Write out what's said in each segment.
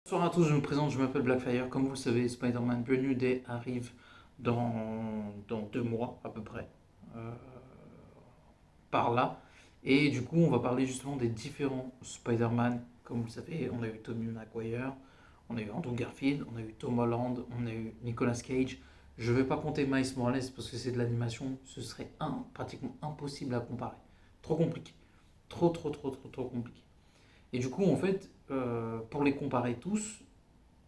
Bonsoir à tous, je me présente, je m'appelle Blackfire. Comme vous le savez, Spider-Man Brand New Day arrive dans 2 mois à peu près, euh, par là. Et du coup, on va parler justement des différents Spider-Man. Comme vous le savez, on a eu Tobey Maguire, on a eu Andrew Garfield, on a eu Tom Holland, on a eu Nicolas Cage. Je ne vais pas compter Miles Morales parce que c'est de l'animation, ce serait pratiquement impossible à comparer. Trop compliqué. Trop compliqué. Et du coup, en fait, pour les comparer tous,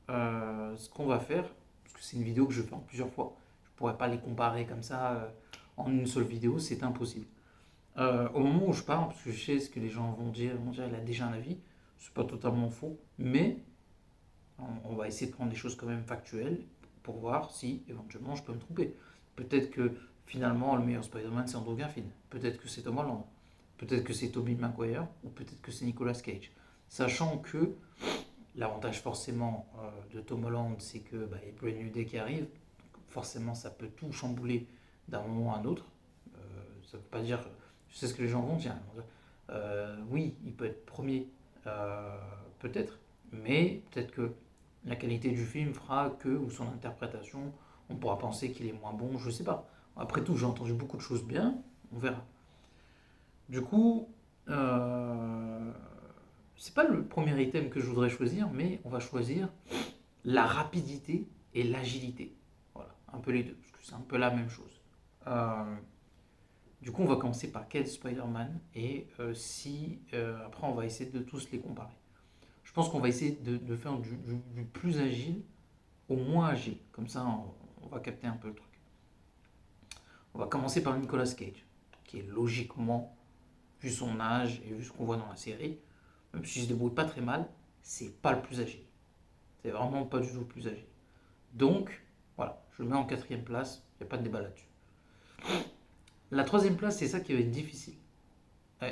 ce qu'on va faire, parce que c'est une vidéo que je fais en plusieurs fois, je ne pourrais pas les comparer comme ça en une seule vidéo, c'est impossible. Au moment où je parle, parce que je sais ce que les gens vont dire il a déjà un avis, c'est pas totalement faux, mais on va essayer de prendre des choses quand même factuelles pour voir si éventuellement je peux me tromper. Peut-être que finalement le meilleur Spider-Man c'est Andrew Garfield, peut-être que c'est Tom Holland, peut-être que c'est Tobey Maguire, ou peut-être que c'est Nicolas Cage. Sachant que l'avantage forcément de Tom Holland, c'est que il y a Brand New Day qui arrive. Donc forcément, ça peut tout chambouler d'un moment à un autre. Ça ne veut pas dire, je sais ce que les gens vont dire. Oui, il peut être premier, peut-être, mais peut-être que la qualité du film fera que, ou son interprétation, on pourra penser qu'il est moins bon, je sais pas. Après tout, j'ai entendu beaucoup de choses bien, on verra. Du coup, c'est pas le premier item que je voudrais choisir, mais on va choisir la rapidité et l'agilité. Voilà, un peu les deux, parce que c'est un peu la même chose. Euh, du coup, on va commencer par quel Spider-Man et si après on va essayer de tous les comparer. Je pense qu'on va essayer de faire du plus agile au moins agile. Comme ça, on va capter un peu le truc. On va commencer par Nicolas Cage, qui est logiquement, vu son âge et vu ce qu'on voit dans la série, même si je se débrouille pas très mal, c'est pas le plus agile. C'est vraiment pas du tout le plus agile. Donc, voilà, je le mets en quatrième place, il n'y a pas de débat là-dessus. La troisième place, c'est ça qui va être difficile.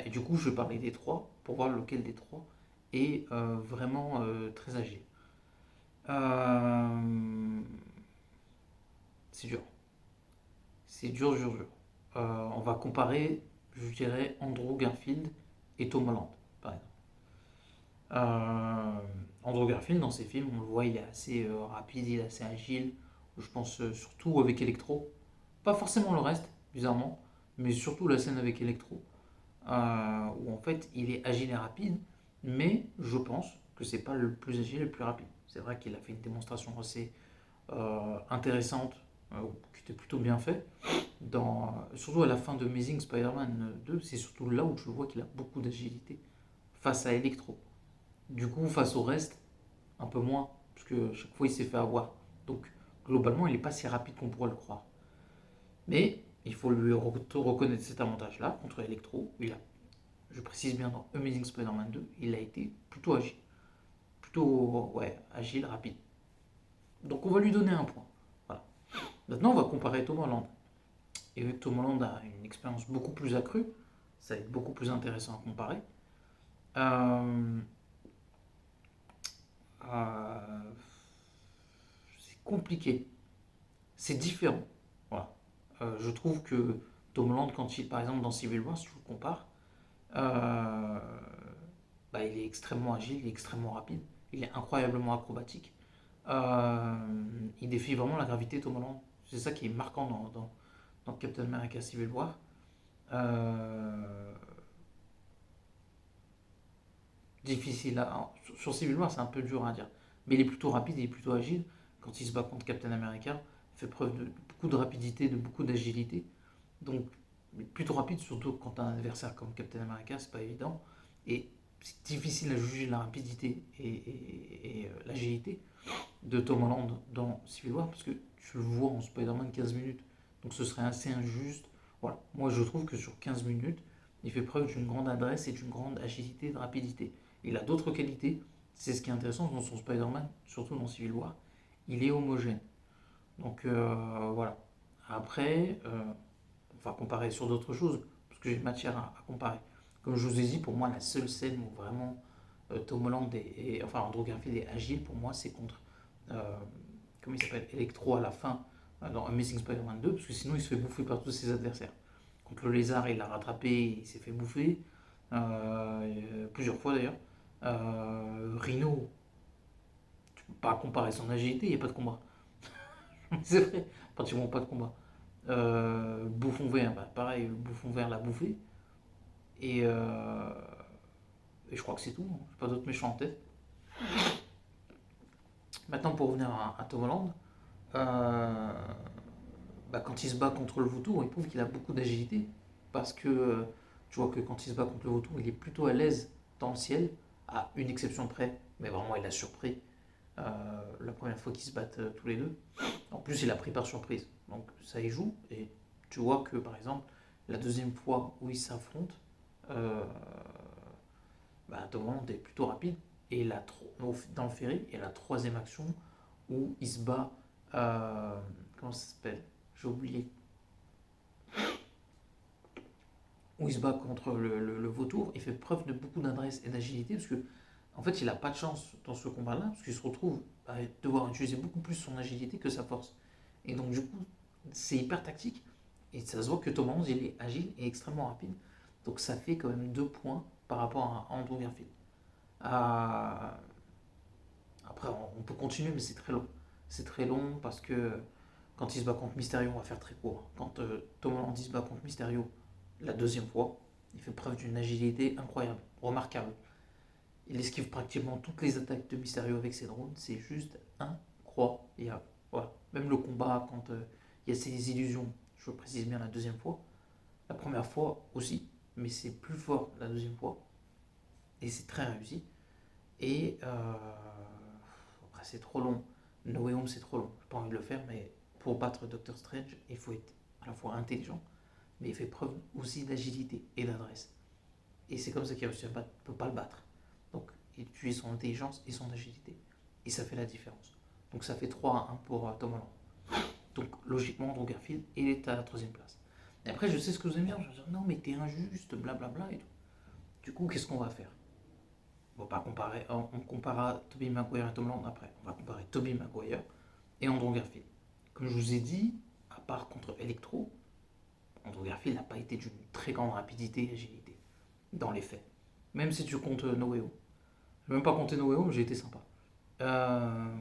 Et du coup, je vais parler des trois pour voir lequel des trois est vraiment très agile. Euh, c'est dur. C'est dur. On va comparer, je dirais, Andrew Garfield et Tom Holland, par exemple. Euh, Andrew Garfield, dans ses films, on le voit, il est assez rapide, il est assez agile. Je pense surtout avec Electro. Pas forcément le reste, bizarrement, mais surtout la scène avec Electro, où en fait il est agile et rapide, mais je pense que c'est pas le plus agile et le plus rapide. C'est vrai qu'il a fait une démonstration assez intéressante, qui était plutôt bien faite, surtout à la fin de Amazing Spider-Man 2, c'est surtout là où je vois qu'il a beaucoup d'agilité face à Electro. Du coup, face au reste, un peu moins, parce que chaque fois il s'est fait avoir. Donc globalement, il n'est pas si rapide qu'on pourrait le croire. Mais il faut lui reconnaître cet avantage-là contre Electro. Je précise bien dans Amazing Spider-Man 2, il a été plutôt agile. Plutôt ouais, agile, rapide. Donc on va lui donner un point. Voilà. Maintenant, on va comparer Tom Holland. Et vu que Tom Holland a une expérience beaucoup plus accrue, ça va être beaucoup plus intéressant à comparer. Euh, euh, c'est compliqué. C'est différent. Voilà. Je trouve que Tom Holland, quand il, par exemple, dans Civil War, si tu le compares, euh, il est extrêmement agile, il est extrêmement rapide, il est incroyablement acrobatique. Il défie vraiment la gravité, Tom Holland. C'est ça qui est marquant dans Captain America Civil War. Euh, difficile à, sur Civil War, c'est un peu dur à dire. Mais il est plutôt rapide, il est plutôt agile. Quand il se bat contre Captain America, il fait preuve de beaucoup de rapidité, de beaucoup d'agilité. Donc, plutôt rapide, surtout quand tu as un adversaire comme Captain America, c'est pas évident. Et c'est difficile à juger la rapidité et l'agilité de Tom Holland dans Civil War parce que tu le vois en Spider-Man 15 minutes. Donc ce serait assez injuste. Voilà. Moi je trouve que sur 15 minutes, il fait preuve d'une grande adresse et d'une grande agilité et de rapidité. Il a d'autres qualités. C'est ce qui est intéressant dans son Spider-Man, surtout dans Civil War. Il est homogène. Donc voilà. Après, on va comparer sur d'autres choses, parce que j'ai matière à comparer. Comme je vous ai dit, pour moi, la seule scène où vraiment Tom Holland enfin Andrew Garfield est agile, pour moi, c'est contre, euh, comment il s'appelle, Electro à la fin, dans Amazing Spider-Man 2, parce que sinon il se fait bouffer par tous ses adversaires. Contre le lézard, il l'a rattrapé, il s'est fait bouffer, plusieurs fois d'ailleurs. Rhino, pas comparer son agilité, il n'y a pas de combat. C'est vrai, pratiquement pas de combat. Bouffon vert, bah, pareil, le bouffon vert l'a bouffé. Et, euh, et je crois que c'est tout, hein. J'ai pas d'autres méchants en tête. Maintenant, pour revenir à Tom Holland, euh, bah, quand il se bat contre le vautour, il prouve qu'il a beaucoup d'agilité. Parce que tu vois que quand il se bat contre le vautour, il est plutôt à l'aise dans le ciel, à une exception près, mais vraiment il a surpris euh, la première fois qu'ils se battent tous les deux. En plus, il a pris par surprise. Donc ça y joue. Et tu vois que par exemple, la deuxième fois où ils s'affrontent, euh, bah, Tom Holland est plutôt rapide. Et dans le ferry, et la troisième action où il se bat. Comment ça s'appelle? J'ai oublié. Où il se bat contre le vautour, il fait preuve de beaucoup d'adresse et d'agilité parce que en fait il n'a pas de chance dans ce combat-là parce qu'il se retrouve à devoir utiliser beaucoup plus son agilité que sa force. Et donc du coup c'est hyper tactique et ça se voit que Tom Holland il est agile et extrêmement rapide. Donc ça fait quand même 2 points par rapport à Andrew Garfield. Euh, Après on peut continuer mais c'est très long. C'est très long parce que quand il se bat contre Mysterio, on va faire très court. Quand Tom Holland se bat contre Mysterio la deuxième fois, il fait preuve d'une agilité incroyable, remarquable. Il esquive pratiquement toutes les attaques de Mysterio avec ses drones, c'est juste incroyable. Voilà. Même le combat, quand il y a ces illusions, je précise bien la deuxième fois. La première fois aussi, mais c'est plus fort la deuxième fois. Et c'est très réussi. Et après, c'est trop long. No Way Home, c'est trop long. J'ai pas envie de le faire, mais pour battre Doctor Strange, il faut être à la fois intelligent, mais il fait preuve aussi d'agilité et d'adresse. Et c'est comme ça qu'il a réussi à battre, il ne peut pas le battre. Donc il utilise son intelligence et son agilité. Et ça fait la différence. Donc ça fait 3-1 pour Tom Holland. Donc logiquement, Andrew Garfield, il est à la troisième place. Et après, je sais ce que vous allez me dire. Je vais dire, non, mais t'es injuste, blablabla et tout. Du coup, qu'est-ce qu'on va faire? On va pas comparer, on comparera Tobey Maguire et Tom Holland après. On va comparer Tobey Maguire et Andrew Garfield. Comme je vous ai dit, à part contre Electro, Andrew Garfield n'a pas été d'une très grande rapidité et agilité dans les faits. Même si tu comptes No Way Home. Je vais même pas compter No Way Home, j'ai été sympa. Euh,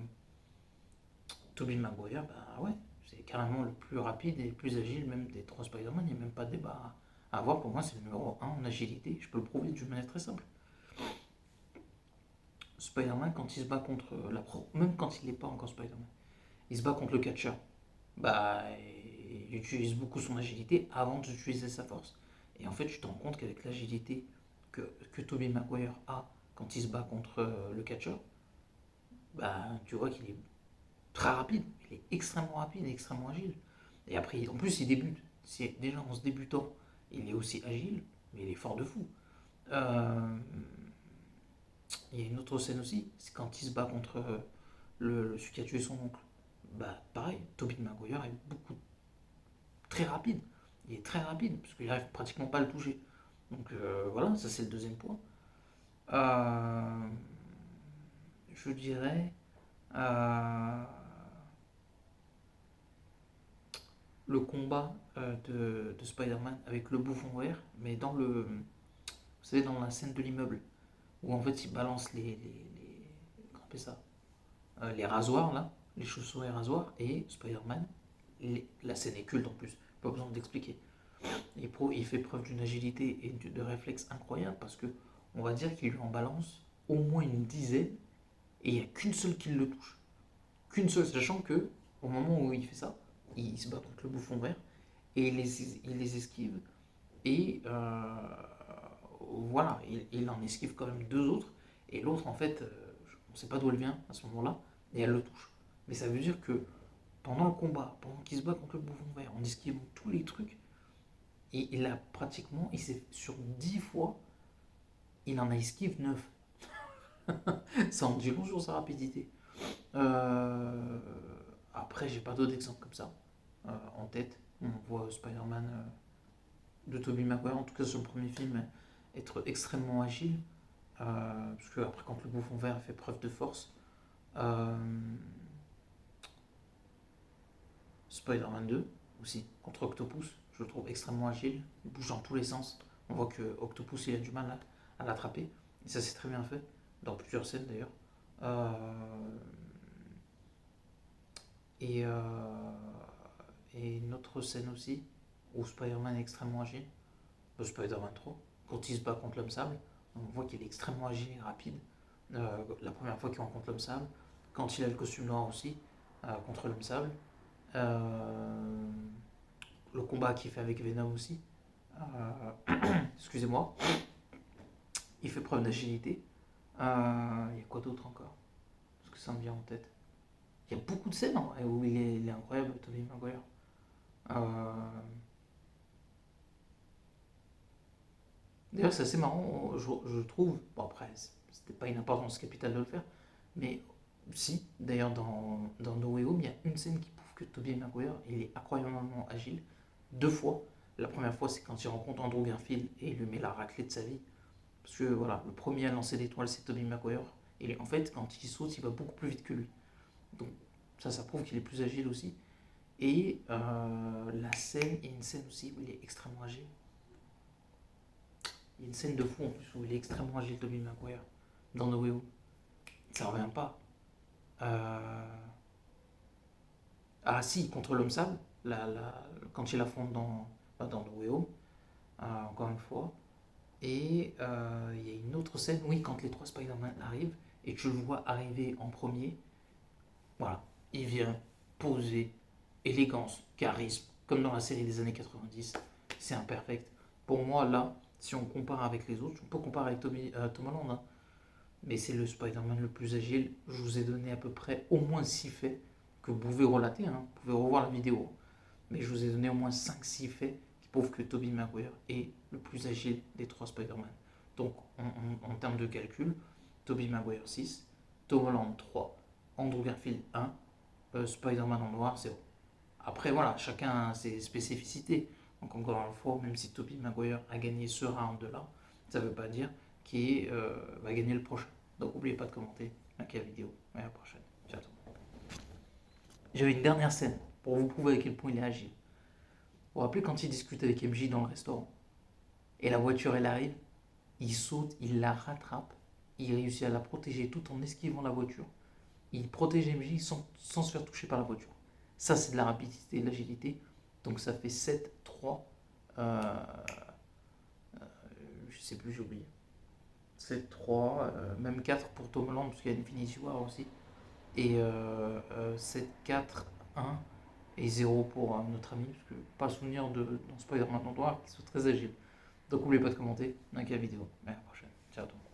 Tobey Maguire, bah ouais, c'est carrément le plus rapide et le plus agile même des 3 Spider-Man. Il n'y a même pas de débat à avoir. Pour moi, c'est le numéro 1 en agilité. Je peux le prouver d'une manière très simple. Spider-Man, quand il se bat contre même quand il n'est pas encore Spider-Man, il se bat contre le catcher. Bah, il utilise beaucoup son agilité avant d'utiliser sa force. Et en fait, tu te rends compte qu'avec l'agilité que Tobey Maguire a quand il se bat contre le catcher, bah, tu vois qu'il est très rapide. Il est extrêmement rapide et extrêmement agile. Et après, en plus, il débute. C'est déjà en se débutant, il est aussi agile, mais il est fort de fou. Euh, il y a une autre scène aussi, c'est quand il se bat contre celui qui a tué son oncle. Bah, pareil, Tobey Maguire est beaucoup très rapide. Il est très rapide, parce qu'il n'arrive pratiquement pas à le toucher. Donc voilà, ça c'est le deuxième point. Euh, je dirais le combat de Spider-Man avec le bouffon vert, mais vous savez, dans la scène de l'immeuble, où en fait il balance comment on appelle ça, les rasoirs là, les chaussures et rasoirs, et Spider-Man, la scène est culte en plus, pas besoin d'expliquer. Il fait preuve d'une agilité et de réflexe incroyable parce que on va dire qu'il lui en balance au moins une dizaine et il n'y a qu'une seule qui le touche. Qu'une seule, sachant que au moment où il fait ça, il se bat contre le bouffon vert et il les esquive. Et voilà, il en esquive quand même deux autres. Et l'autre, en fait, on ne sait pas d'où elle vient à ce moment-là, et elle le touche. Mais ça veut dire que pendant le combat, pendant qu'il se bat contre le bouffon vert, en esquivant tous les trucs, et il a pratiquement, sur 10 fois, il en a esquive 9. Ça en dit long sur sa rapidité. Euh, Après, j'ai pas d'autres exemples comme ça en tête. On voit Spider-Man de Tobey Maguire, en tout cas sur le premier film, être extrêmement agile. Parce que après, quand le bouffon vert fait preuve de force, euh, Spider-Man 2 aussi, contre Octopus, je le trouve extrêmement agile, il bouge dans tous les sens. On voit que Octopus il a du mal à l'attraper, et ça c'est très bien fait, dans plusieurs scènes d'ailleurs. Euh, Et, euh, et une autre scène aussi, où Spider-Man est extrêmement agile, Spider-Man 3, quand il se bat contre l'homme sable, on voit qu'il est extrêmement agile et rapide. La première fois qu'il rencontre l'homme sable, quand il a le costume noir aussi, contre l'homme sable. Euh, le combat qu'il fait avec Venom aussi. Excusez-moi. Il fait preuve d'agilité. Il y a quoi d'autre encore? Parce que ça me vient en tête. Il y a beaucoup de scènes en vrai, où il est incroyable, Tobey Maguire. Euh, D'ailleurs, c'est assez marrant, je trouve. Bon, après, c'était pas une importance capitale de le faire. Mais si, d'ailleurs, dans No Way Home, il y a une scène qui prouve que Tobey Maguire, il est incroyablement agile. Deux fois. La première fois, c'est quand il rencontre Andrew Garfield et il lui met la raclée de sa vie. Parce que voilà, le premier à lancer l'étoile, c'est Tobey Maguire. Et en fait, quand il saute, il va beaucoup plus vite que lui. Donc ça prouve qu'il est plus agile aussi. Et la scène, il y a une scène aussi où il est extrêmement agile. Il y a une scène de fou en plus où il est extrêmement agile, Tobey Maguire, dans No Way Home. Ça revient pas. Euh, Ah si, contre l'homme sable, quand il affronte dans No Way Home, encore une fois. Et il y a une autre scène, oui, quand les trois Spider-Man arrivent et que je le vois arriver en premier, voilà, il vient poser, élégance, charisme, comme dans la série des années 90, c'est imperfect. Pour moi, là, si on compare avec les autres, on peut comparer avec Tom Holland, hein, mais c'est le Spider-Man le plus agile. Je vous ai donné à peu près au moins 6 faits que vous pouvez relater, hein, vous pouvez revoir la vidéo, mais je vous ai donné au moins 5-6 faits qui prouvent que Tobey Maguire est le plus agile des trois Spider-Man. Donc, en termes de calcul, Tobey Maguire 6, Tom Holland 3, Andrew Garfield 1, Spider-Man en noir 0. Après, voilà, chacun a ses spécificités. Donc, encore une fois, même si Tobey Maguire a gagné ce round-là, ça ne veut pas dire qu'il va gagner le prochain. Donc, n'oubliez pas de commenter, liker la vidéo. Et à la prochaine. Ciao. J'avais une dernière scène pour vous prouver à quel point il est agile. Vous vous rappelez quand il discute avec MJ dans le restaurant et la voiture elle arrive, il saute, il la rattrape, il réussit à la protéger tout en esquivant la voiture. Il protège MJ sans se faire toucher par la voiture. Ça c'est de la rapidité et de l'agilité. Donc ça fait 7-3. Euh, je sais plus, j'ai oublié. 7-3, même 4 pour Tom Holland parce qu'il y a Infinity War aussi. Et 7-4-1 et 0 pour notre ami, parce que pas souvenir dans Spider-Man en noir qui soit très agile. Donc n'oubliez pas de commenter, like la vidéo. À la prochaine. Ciao tout le monde.